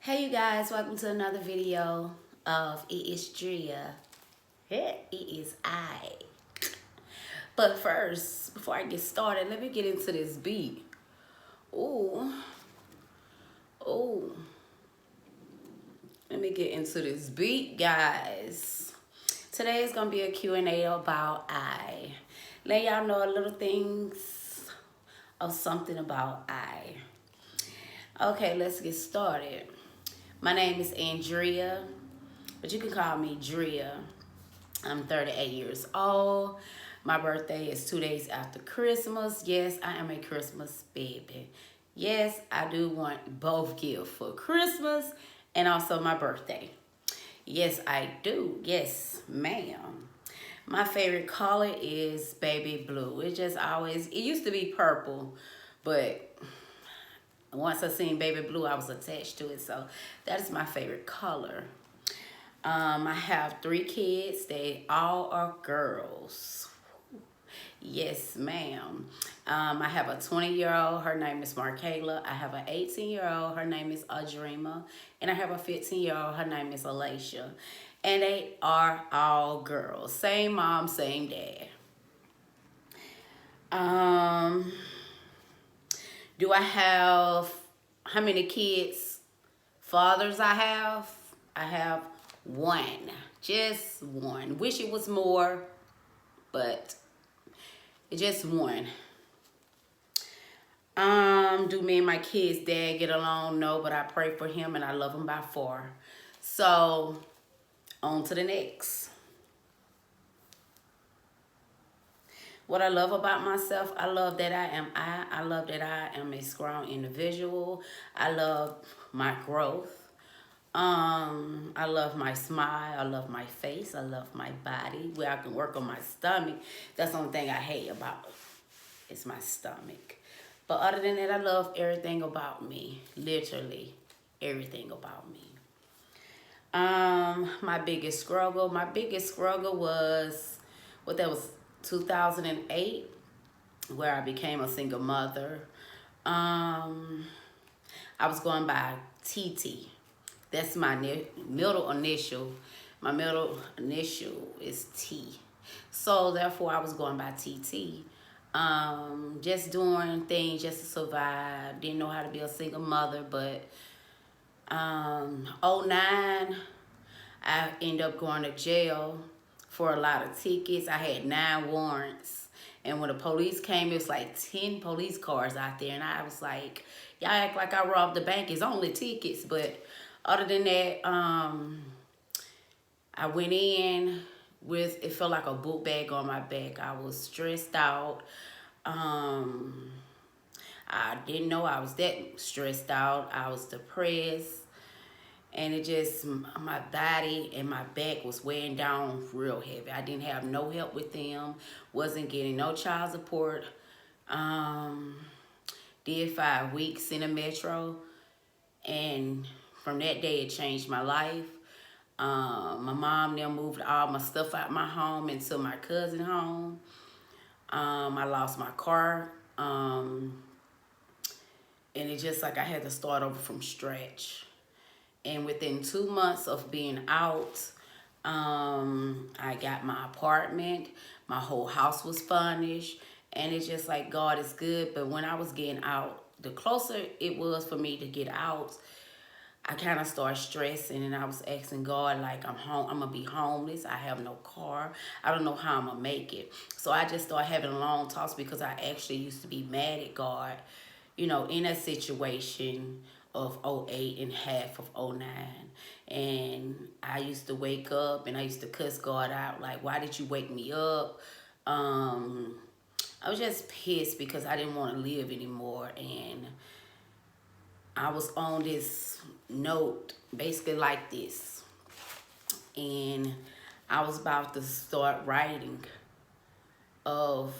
Hey you guys, welcome to another video of It Is Drea. It is I. But first, before I get started, let me get into this beat. Ooh. Ooh. Let me get into this beat, guys. Today is going to be a Q&A about I. Let y'all know a little things of something about I. Okay, let's get started. My name is Andrea, but you can call me Drea. I'm 38 years old. My birthday is 2 days after Christmas. Yes, I am a Christmas baby. Yes, I do want both gifts for Christmas and also my birthday. Yes, I do. Yes, ma'am. My favorite color is baby blue. It used to be purple, but once I seen baby blue, I was attached to it. So that is my favorite color. I have 3 kids. They all are girls. Yes, ma'am. I have a 20-year-old. Her name is Markayla. I have an 18-year-old. Her name is Adrema. And I have a 15-year-old. Her name is Alacia. And they are all girls. Same mom, same dad. Do I have how many kids? Fathers I have? I have 1. Just 1. Wish it was more, but it's just 1. Do me and my kids' dad get along? No, but I pray for him and I love him by far. So, on to the next. What I love about myself, I love that I am I. I love that I am a strong individual. I love my growth. I love my smile. I love my face. I love my body. Where I can work on my stomach. That's the only thing I hate about it. It's my stomach. But other than that, I love everything about me. Literally, everything about me. My biggest struggle. My biggest struggle was, that was 2008, where I became a single mother. I was going by TT. That's my middle initial. My middle initial is T. So therefore, I was going by TT. Just doing things just to survive. Didn't know how to be a single mother, but 09, I ended up going to jail for a lot of tickets. I had 9 warrants. And when the police came, it was like 10 police cars out there. And I was like, y'all act like I robbed the bank. It's only tickets. But other than that, I went in with, it felt like a book bag on my back. I was stressed out. I didn't know I was that stressed out. I was depressed. And it just, my body and my back was weighing down real heavy. I didn't have no help with them. Wasn't getting no child support. Did 5 weeks in the metro. And from that day, it changed my life. My mom now moved all my stuff out my home into my cousin's home. I lost my car. And it's just like I had to start over from scratch. And within 2 months of being out, I got my apartment. My whole house was furnished. And it's just like God is good. But when I was getting out, the closer it was for me to get out, I kind of started stressing, and I was asking God, like, I'm going to be homeless. I have no car. I don't know how I'm going to make it. So I just started having long talks because I actually used to be mad at God, you know, in a situation of '08 and half of '09. And I used to wake up and I used to cuss God out, like, why did you wake me up? I was just pissed because I didn't want to live anymore. And I was on this note, basically like this. And I was about to start writing of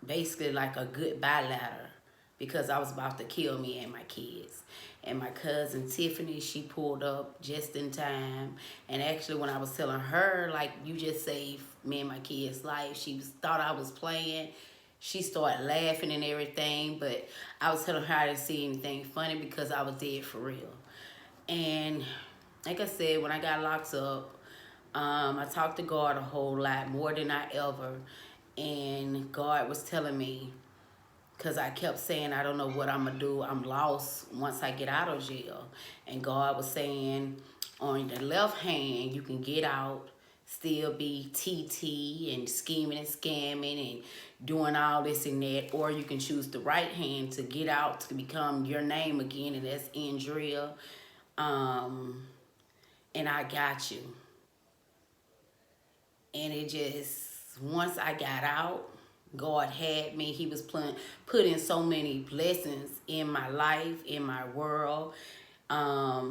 basically like a goodbye letter because I was about to kill me and my kids. And my cousin Tiffany, she pulled up just in time. And actually when I was telling her, like, you just saved me and my kids' life, thought I was playing. She started laughing and everything, but I was telling her I didn't see anything funny because I was dead for real. And like I said, when I got locked up, I talked to God a whole lot, more than I ever. And God was telling me, because I kept saying, I don't know what I'm going to do. I'm lost once I get out of jail. And God was saying, on the left hand, you can get out, still be TT and scheming and scamming and doing all this and that. Or you can choose the right hand to get out, to become your name again, and that's Andrea. And I got you. And it just, once I got out, God had me. He was putting so many blessings in my life, in my world. A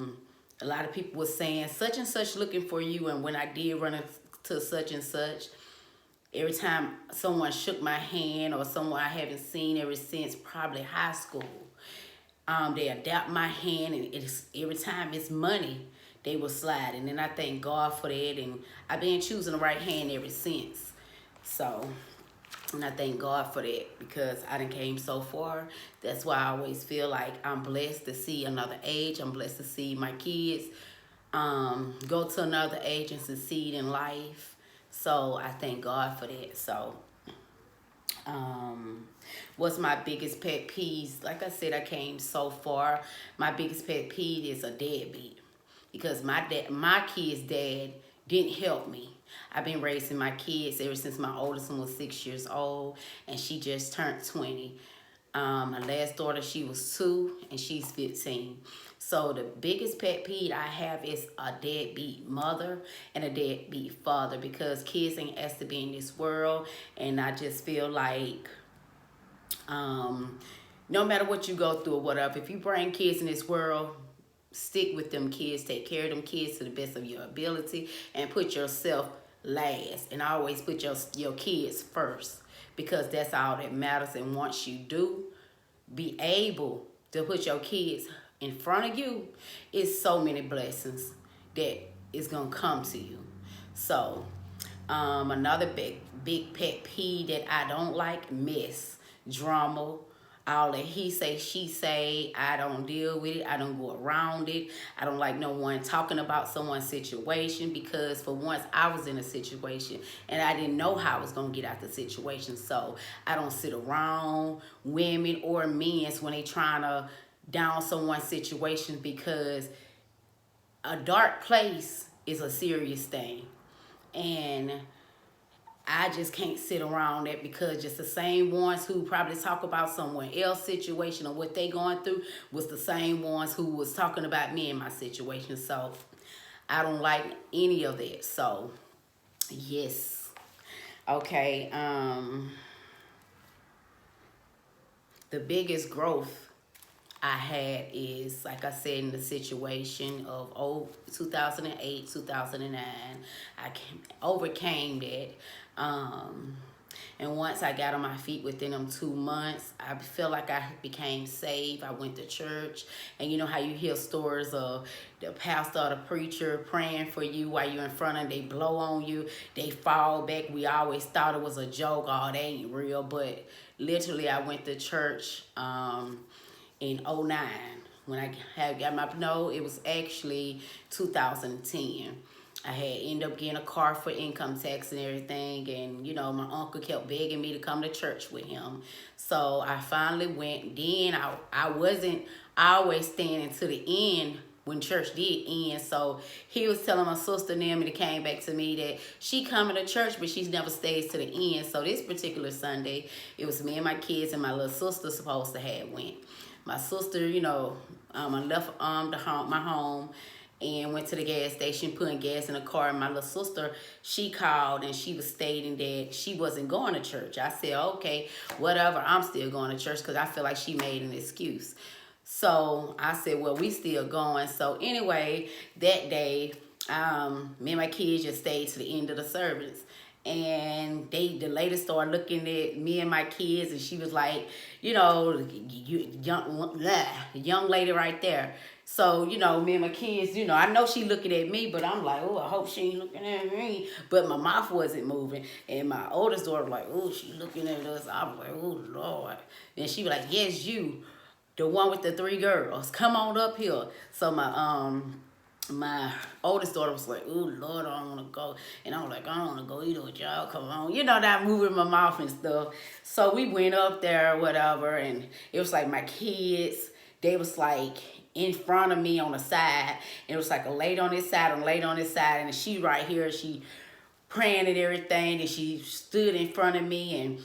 lot of people were saying, such and such looking for you. And when I did run into such and such, every time someone shook my hand, or someone I haven't seen ever since probably high school, they adapt my hand, and it's every time it's money they will slide. And then I thank God for that, and I've been choosing the right hand ever since. So, and I thank God for that, because I done came so far. That's why I always feel like I'm blessed to see another age. I'm blessed to see my kids go to another age and succeed in life. So I thank God for that. So what's my biggest pet peeves? Like I said, I came so far. My biggest pet peeve is a deadbeat, because my kid's dad didn't help me. I've been raising my kids ever since my oldest one was 6 years old, and she just turned 20. My last daughter, she was 2, and she's 15. So the biggest pet peeve I have is a deadbeat mother and a deadbeat father, because kids ain't asked to be in this world. And I just feel like no matter what you go through or whatever, if you bring kids in this world, stick with them kids, take care of them kids to the best of your ability, and put yourself last. And always put your kids first, because that's all that matters. And once you do be able to put your kids in front of you, it's so many blessings that is gonna come to you. So another big pet peeve that I don't like: mess, drama, all that he say, she say. I don't deal with it. I don't go around it. I don't like no one talking about someone's situation, because for once I was in a situation and I didn't know how I was going to get out the situation. So I don't sit around women or men when they trying to down someone's situation, because a dark place is a serious thing. And I just can't sit around that, because just the same ones who probably talk about someone else's situation or what they going through was the same ones who was talking about me and my situation. So I don't like any of that. So yes. Okay. The biggest growth I had is, like I said, in the situation of 2008, 2009. I overcame that. And once I got on my feet within them 2 months, I feel like I became saved. I went to church, and you know how you hear stories of the pastor or the preacher praying for you while you're in front of them, they blow on you, they fall back. We always thought it was a joke, oh, they ain't real, but literally I went to church in '09 when I had got my, no, it was actually 2010. I had ended up getting a car for income tax and everything, and you know, my uncle kept begging me to come to church with him. So I finally went. Then I wasn't always standing to the end when church did end. So he was telling my sister and them, and it came back to me that she coming to church, but she's never stays to the end. So this particular Sunday, it was me and my kids and my little sister supposed to have went. My sister, you know, I left my home and went to the gas station, putting gas in the car. And my little sister, she called, and she was stating that she wasn't going to church. I said, okay, whatever, I'm still going to church, because I feel like she made an excuse. So I said, well, we still going. So anyway, that day, me and my kids just stayed to the end of the service. And the lady started looking at me and my kids, and she was like, you know, young lady right there. So, you know, me and my kids, you know, I know she looking at me, but I'm like, oh, I hope she ain't looking at me. But my mouth wasn't moving. And my oldest daughter was like, oh, she looking at us. I was like, oh, Lord. And she was like, yes, you. the one with the 3 girls, come on up here. So my oldest daughter was like, "Ooh, Lord, I don't want to go," and I was like, "I don't want to go either with y'all. Come on," that moving my mouth and stuff. So we went up there, or whatever, and it was like my kids. They was like in front of me on the side. And it was like a lady on this side and a lady on this side, and she right here. She praying and everything, and she stood in front of me, and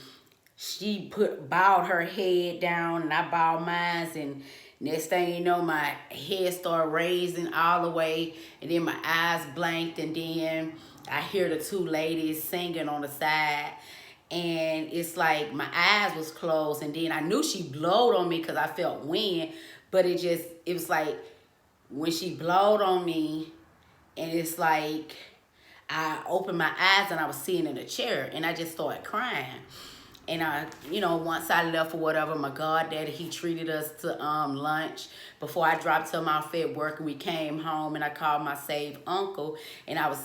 she bowed her head down, and I bowed mine, and next thing you know, my head started raising all the way, and then my eyes blanked, and then I hear the 2 ladies singing on the side, and it's like my eyes was closed, and then I knew she blowed on me because I felt wind, but it was like when she blowed on me, and it's like I opened my eyes and I was sitting in a chair, and I just started crying. And once I left or whatever, my goddaddy, he treated us to lunch before I dropped him off at work, and we came home, and I called my saved uncle, and I was,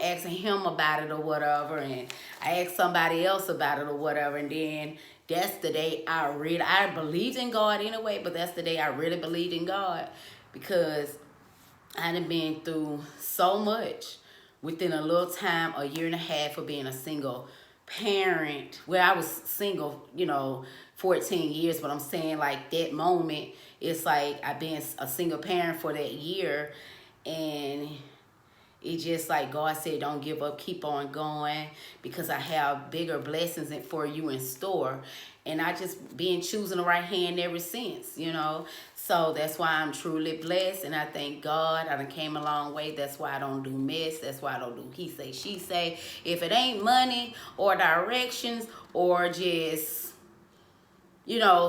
asking him about it or whatever, and I asked somebody else about it or whatever, and then that's the day I believed in God anyway, but that's the day I really believed in God, because I done been through so much within a little time, a year and a half of being a single parent. Well, I was single, 14 years, but I'm saying like that moment, it's like I've been a single parent for that year, and it's just like God said, don't give up, keep on going, because I have bigger blessings for you in store. And I just been choosing the right hand ever since. So that's why I'm truly blessed, and I thank God. I done came a long way. That's why I don't do mess. That's why I don't do he say, she say. If it ain't money or directions or just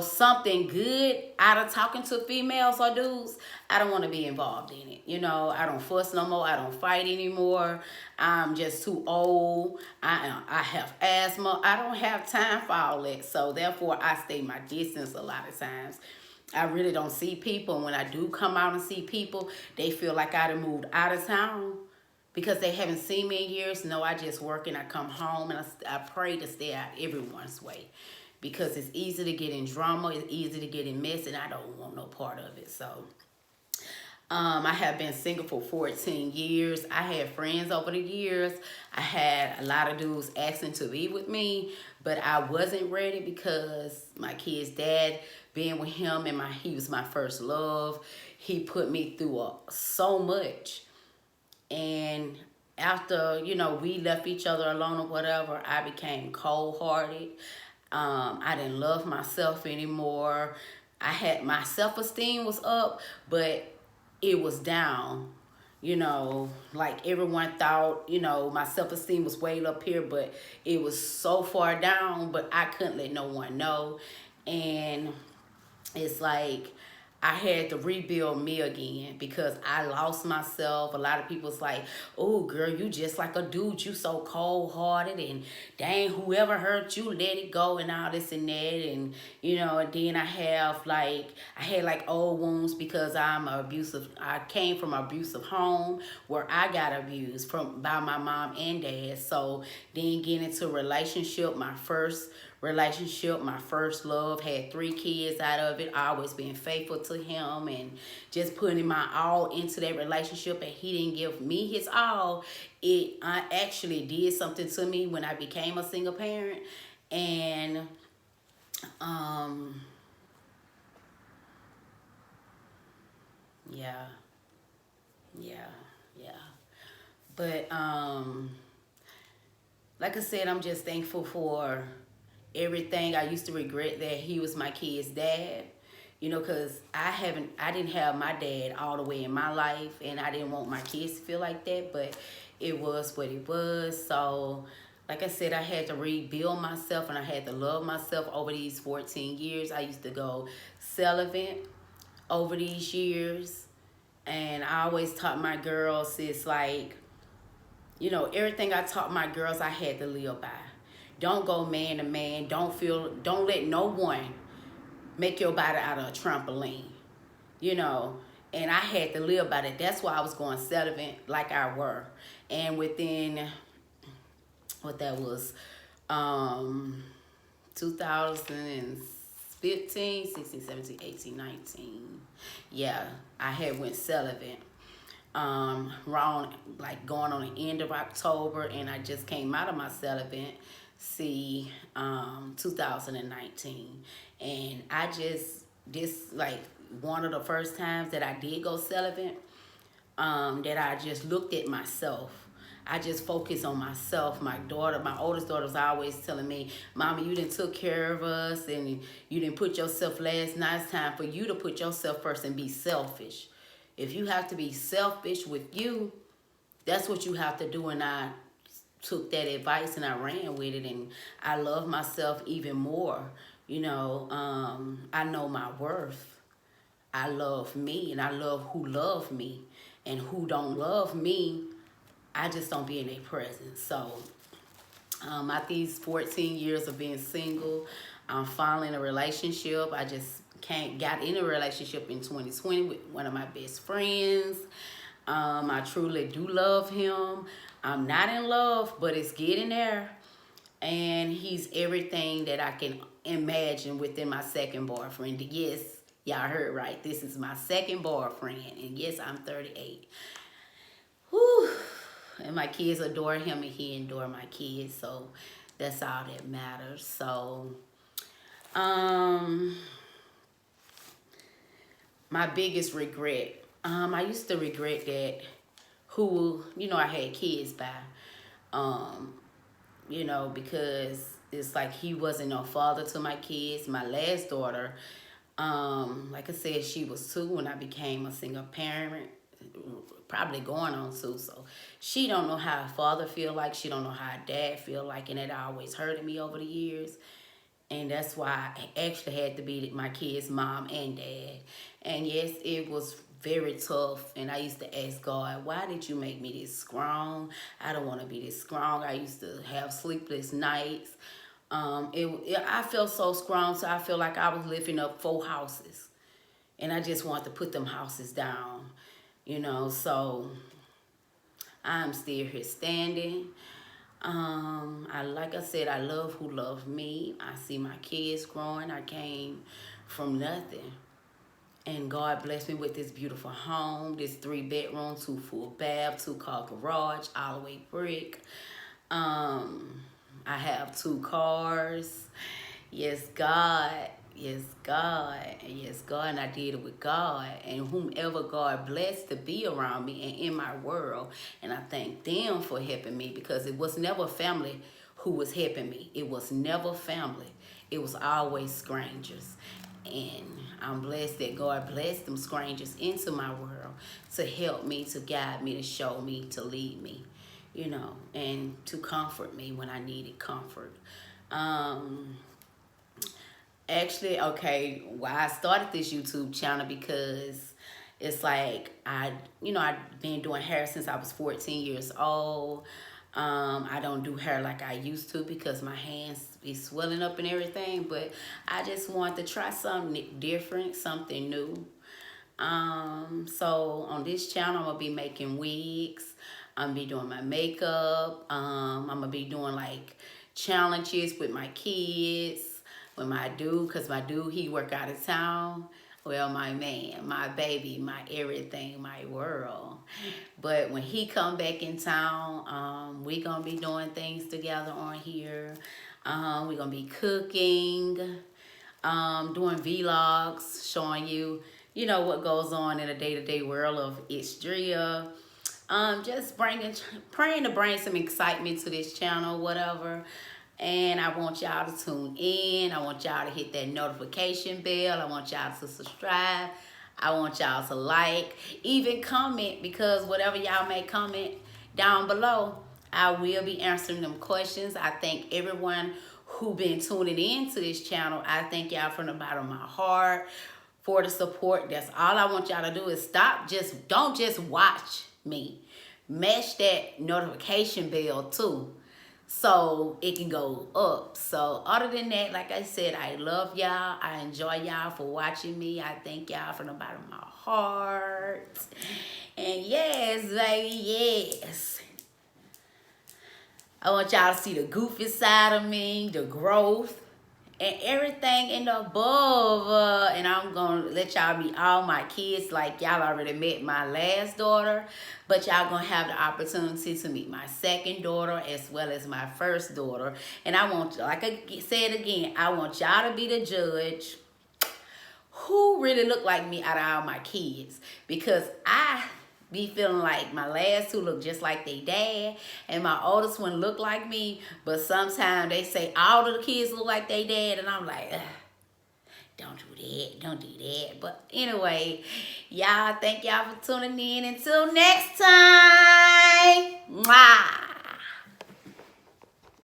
something good out of talking to females or dudes, I don't want to be involved in it. I don't fuss no more. I don't fight anymore. I'm just too old. I have asthma. I don't have time for all that. So therefore, I stay my distance a lot of times. I really don't see people. And when I do come out and see people, they feel like I done moved out of town because they haven't seen me in years. No, I just work and I come home, and I pray to stay out everyone's way, because it's easy to get in drama, it's easy to get in mess, and I don't want no part of it. So I have been single for 14 years. I had friends over the years. I had a lot of dudes asking to be with me, but I wasn't ready because my kid's dad, being with him, and he was my first love. He put me through so much. And after, we left each other alone or whatever, I became cold-hearted. I didn't love myself anymore. My self-esteem was up, but it was down. Like everyone thought, my self-esteem was way up here, but it was so far down, but I couldn't let no one know. And it's like I had to rebuild me again because I lost myself. A lot of people's like, "Oh, girl, you just like a dude. You so cold-hearted, and dang, whoever hurt you, let it go," and all this and that. And, and then I had like old wounds because I came from an abusive home where I got abused by my mom and dad. So then getting into a relationship, my first love, had 3 kids out of it, always been faithful to him, and just putting my all into that relationship, and he didn't give me his all. It actually did something to me when I became a single parent. And yeah, but like I said, I'm just thankful for everything. I used to regret that he was my kid's dad, because I didn't have my dad all the way in my life, and I didn't want my kids to feel like that, but it was what it was. So like I said, I had to rebuild myself, and I had to love myself over these 14 years. I used to go celibate over these years, and I always taught my girls, it's like, everything I taught my girls, I had to live by. Don't go man to man. Don't let no one make your body out of a trampoline. And I had to live by that. That's why I was going celibate like I were. And within, what that was, 2005, 15, 16, 17, 18, 19. Yeah, I had went celibate. Around like going on the end of October, and I just came out of my celibate. 2019, and I just this like one of the first times that I did go celibate. That I just looked at myself. I just focused on myself. My daughter, my oldest daughter, was always telling me, "Mama, you didn't took care of us, and you didn't put yourself last. Now it's time for you to put yourself first and be selfish. If you have to be selfish with you, that's what you have to do." And I took that advice and I ran with it, and I love myself even more. I know my worth. I love me, and I love who love me, and who don't love me, I just don't be in their presence. So after these 14 years of being single, I'm finally in a relationship. I just got in a relationship in 2020 with one of my best friends. I truly do love him. I'm not in love, but it's getting there. And he's everything that I can imagine within my second boyfriend. Yes, y'all heard right. This is my second boyfriend. And yes, I'm 38. Whew. And my kids adore him, and he adore my kids. So that's all that matters. So, my biggest regret. I used to regret that I had kids by. Because it's like he wasn't no father to my kids. My last daughter, like I said, she was 2 when I became a single parent, probably going on 2. So she don't know how a father feel like. She don't know how a dad feel like, and it always hurted me over the years. And that's why I actually had to be my kids' mom and dad. And yes, it was very tough. And I used to ask God, why did you make me this strong? I don't want to be this strong. I used to have sleepless nights. I felt so strong, so I feel like I was lifting up 4 houses. And I just wanted to put them houses down, So I'm still here standing. Like I said, I love who love me. I see my kids growing. I came from nothing. And God blessed me with this beautiful home, this 3-bedroom, 2 full bath, 2-car garage, all the way brick. I have 2 cars. Yes, God. Yes, God. Yes, God. And I did it with God. And whomever God blessed to be around me and in my world. And I thank them for helping me, because it was never family who was helping me. It was never family. It was always strangers. And I'm blessed that God blessed them strangers into my world to help me, to guide me, to show me, to lead me, and to comfort me when I needed comfort. Actually, okay, why I started this YouTube channel, because it's like I've been doing hair since I was 14 years old. I don't do hair like I used to because my hands be swelling up and everything, but I just want to try something different, something new. So on this channel, I'm gonna be making wigs. I'm gonna be doing my makeup. I'm gonna be doing like challenges with my kids, with my dude, because my dude, he work out of town. Well, my man, my baby, my everything, my world. But when he come back in town, we gonna be doing things together on here. We gonna be cooking, doing vlogs, showing you, what goes on in a day-to-day world of Istria. Just praying to bring some excitement to this channel, whatever. And I want y'all to tune in. I want y'all to hit that notification bell. I want y'all to subscribe. I want y'all to like, even comment, because whatever y'all may comment down below, I will be answering them questions. I thank everyone who been tuning in to this channel. I thank y'all from the bottom of my heart for the support. That's all I want y'all to do is don't just watch me. Mash that notification bell too, so it can go up. So other than that, like I said, I love y'all. I enjoy y'all for watching me. I thank y'all from the bottom of my heart. And yes, baby, yes. I want y'all to see the goofy side of me, the growth, and everything in the above. And I'm gonna let y'all meet all my kids. Like y'all already met my last daughter, but y'all gonna have the opportunity to meet my second daughter as well as my first daughter. And I want, like I said again, I want y'all to be the judge who really look like me out of all my kids, because I be feeling like my last two look just like they dad, and my oldest one look like me. But sometimes they say all of the kids look like they dad, and I'm like, ugh, don't do that, don't do that. But anyway, y'all, thank y'all for tuning in. Until next time, mwah.